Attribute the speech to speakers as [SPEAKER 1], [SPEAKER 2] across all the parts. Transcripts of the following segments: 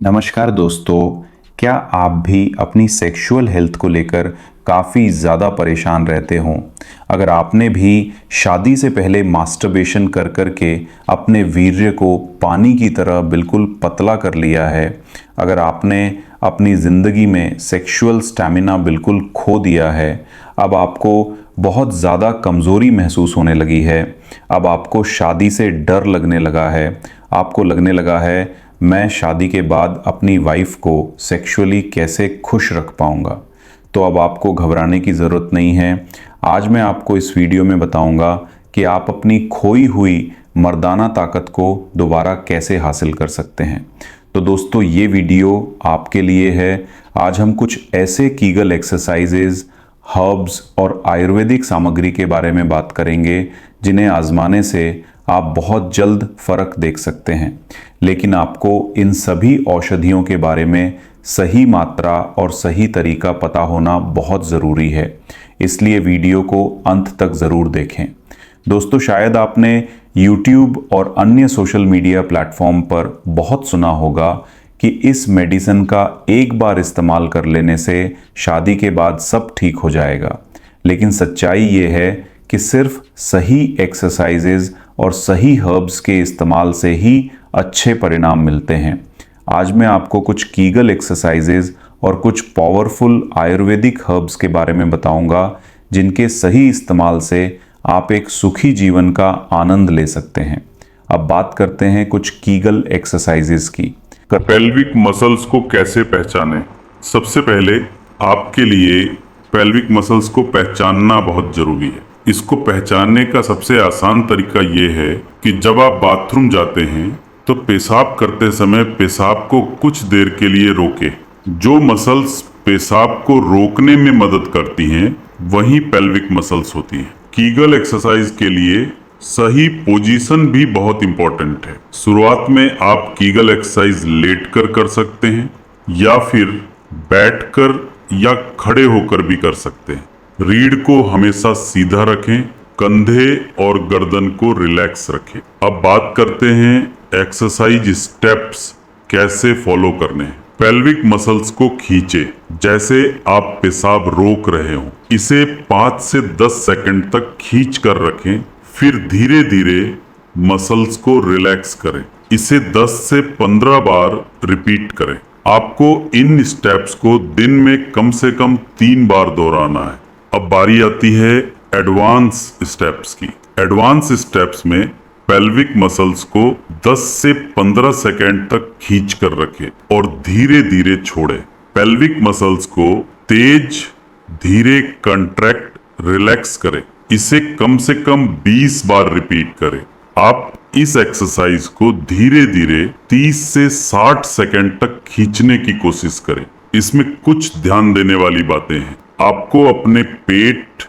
[SPEAKER 1] नमस्कार दोस्तों, क्या आप भी अपनी सेक्सुअल हेल्थ को लेकर काफ़ी ज़्यादा परेशान रहते हों? अगर आपने भी शादी से पहले मास्टरबेशन कर कर के अपने वीर्य को पानी की तरह बिल्कुल पतला कर लिया है, अगर आपने अपनी ज़िंदगी में सेक्सुअल स्टैमिना बिल्कुल खो दिया है, अब आपको बहुत ज़्यादा कमज़ोरी महसूस होने लगी है, अब आपको शादी से डर लगने लगा है, आपको लगने लगा है मैं शादी के बाद अपनी वाइफ को सेक्सुअली कैसे खुश रख पाऊंगा, तो अब आपको घबराने की ज़रूरत नहीं है। आज मैं आपको इस वीडियो में बताऊंगा कि आप अपनी खोई हुई मर्दाना ताकत को दोबारा कैसे हासिल कर सकते हैं। तो दोस्तों, ये वीडियो आपके लिए है। आज हम कुछ ऐसे कीगल एक्सरसाइजेज, हर्ब्स और आयुर्वेदिक सामग्री के बारे में बात करेंगे जिन्हें आजमाने से आप बहुत जल्द फर्क देख सकते हैं। लेकिन आपको इन सभी औषधियों के बारे में सही मात्रा और सही तरीका पता होना बहुत ज़रूरी है, इसलिए वीडियो को अंत तक ज़रूर देखें। दोस्तों, शायद आपने YouTube और अन्य सोशल मीडिया प्लेटफॉर्म पर बहुत सुना होगा कि इस मेडिसिन का एक बार इस्तेमाल कर लेने से शादी के बाद सब ठीक हो जाएगा। लेकिन सच्चाई ये है कि सिर्फ सही एक्सरसाइजेज और सही हर्ब्स के इस्तेमाल से ही अच्छे परिणाम मिलते हैं। आज मैं आपको कुछ कीगल एक्सरसाइजेज और कुछ पावरफुल आयुर्वेदिक हर्ब्स के बारे में बताऊंगा जिनके सही इस्तेमाल से आप एक सुखी जीवन का आनंद ले सकते हैं। अब बात करते हैं कुछ कीगल एक्सरसाइजेज की।
[SPEAKER 2] पेल्विक मसल्स को कैसे पहचानें? सबसे पहले आपके लिए पेल्विक मसल्स को पहचानना बहुत जरूरी है। इसको पहचानने का सबसे आसान तरीका ये है कि जब आप बाथरूम जाते हैं तो पेशाब करते समय पेशाब को कुछ देर के लिए रोकें। जो मसल्स पेशाब को रोकने में मदद करती हैं वही पेल्विक मसल्स होती हैं। कीगल एक्सरसाइज के लिए सही पोजीशन भी बहुत इंपॉर्टेंट है। शुरुआत में आप कीगल एक्सरसाइज लेटकर कर सकते हैं या फिर बैठकर या खड़े होकर भी कर सकते हैं। रीढ़ को हमेशा सीधा रखें, कंधे और गर्दन को रिलैक्स रखें। अब बात करते हैं एक्सरसाइज स्टेप्स कैसे फॉलो करने हैं। पेल्विक मसल्स को खींचे जैसे आप पेशाब रोक रहे हो। इसे 5 से 10 सेकंड तक खींच कर रखें, फिर धीरे धीरे मसल्स को रिलैक्स करें। इसे 10 से 15 बार रिपीट करें। आपको इन स्टेप्स को दिन में कम से कम 3 बार दोहराना है। अब बारी आती है एडवांस स्टेप्स की। एडवांस स्टेप्स में पेल्विक मसल्स को 10 से 15 सेकंड तक खींच कर रखें और धीरे धीरे छोड़ें। पेल्विक मसल्स को तेज धीरे कंट्रैक्ट रिलैक्स करें। इसे कम से कम 20 बार रिपीट करें। आप इस एक्सरसाइज को धीरे धीरे 30 से 60 सेकंड तक खींचने की कोशिश करें। इसमें कुछ ध्यान देने वाली बातें हैं। आपको अपने पेट,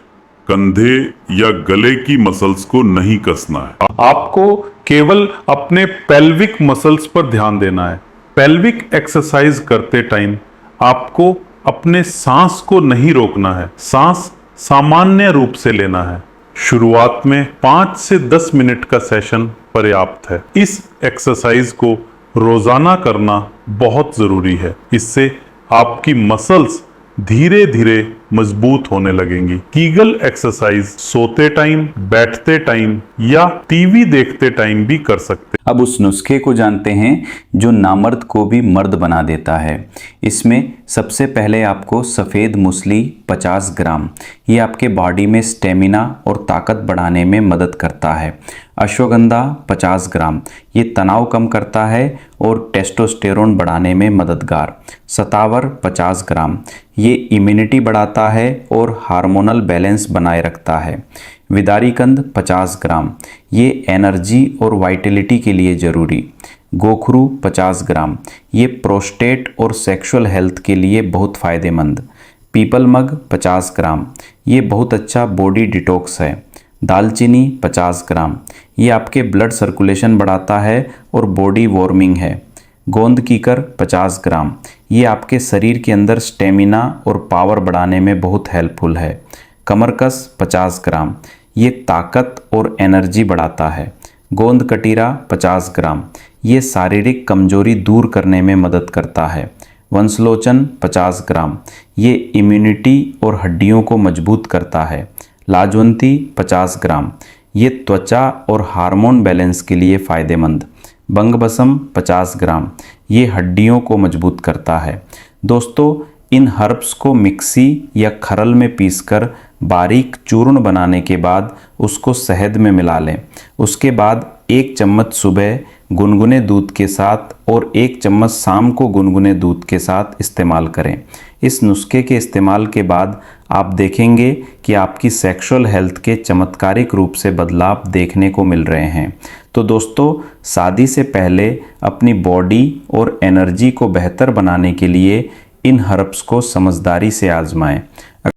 [SPEAKER 2] कंधे या गले की मसल्स को नहीं कसना है।
[SPEAKER 3] आपको केवल अपने पेल्विक मसल्स पर ध्यान देना है। पेल्विक एक्सरसाइज करते टाइम आपको अपने सांस को नहीं रोकना है। सांस सामान्य रूप से लेना है। शुरुआत में 5 से 10 मिनट का सेशन पर्याप्त है। इस एक्सरसाइज को रोजाना करना बहुत जरूरी है। इससे आपकी मसल्स धीरे धीरे मजबूत होने लगेंगी। कीगल एक्सरसाइज सोते टाइम, बैठते टाइम या टीवी देखते टाइम भी कर सकते हैं।
[SPEAKER 4] अब उस नुस्खे को जानते हैं जो नामर्द को भी मर्द बना देता है। इसमें सबसे पहले आपको सफ़ेद मूसली 50 ग्राम, ये आपके बॉडी में स्टेमिना और ताकत बढ़ाने में मदद करता है। अश्वगंधा 50 ग्राम, ये तनाव कम करता है और टेस्टोस्टेरोन बढ़ाने में मददगार। सतावर 50 ग्राम, ये इम्यूनिटी बढ़ाता है और हार्मोनल बैलेंस बनाए रखता है। विदारीकंद 50 ग्राम, ये एनर्जी और वाइटलिटी के लिए ज़रूरी। गोखरू 50 ग्राम, ये प्रोस्टेट और सेक्सुअल हेल्थ के लिए बहुत फ़ायदेमंद। पीपल मग 50 ग्राम, ये बहुत अच्छा बॉडी डिटॉक्स है। दालचीनी 50 ग्राम, ये आपके ब्लड सर्कुलेशन बढ़ाता है और बॉडी वार्मिंग है। गोंद कीकर 50 ग्राम, ये आपके शरीर के अंदर स्टेमिना और पावर बढ़ाने में बहुत हेल्पफुल है। कमरकस 50 ग्राम, ये ताकत और एनर्जी बढ़ाता है। गोंद कटीरा 50 ग्राम, ये शारीरिक कमजोरी दूर करने में मदद करता है। वंशलोचन 50 ग्राम, ये इम्यूनिटी और हड्डियों को मजबूत करता है। लाजवंती 50 ग्राम, ये त्वचा और हार्मोन बैलेंस के लिए फ़ायदेमंद। बंगबसम 50 ग्राम, ये हड्डियों को मजबूत करता है। दोस्तों, इन हर्ब्स को मिक्सी या खरल में पीसकर बारीक चूर्ण बनाने के बाद उसको शहद में मिला लें। उसके बाद 1 चम्मच सुबह गुनगुने दूध के साथ और 1 चम्मच शाम को गुनगुने दूध के साथ इस्तेमाल करें। इस नुस्खे के इस्तेमाल के बाद आप देखेंगे कि आपकी सेक्सुअल हेल्थ के चमत्कारिक रूप से बदलाव देखने को मिल रहे हैं। तो दोस्तों, शादी से पहले अपनी बॉडी और एनर्जी को बेहतर बनाने के लिए इन हर्ब्स को समझदारी से आजमाएं।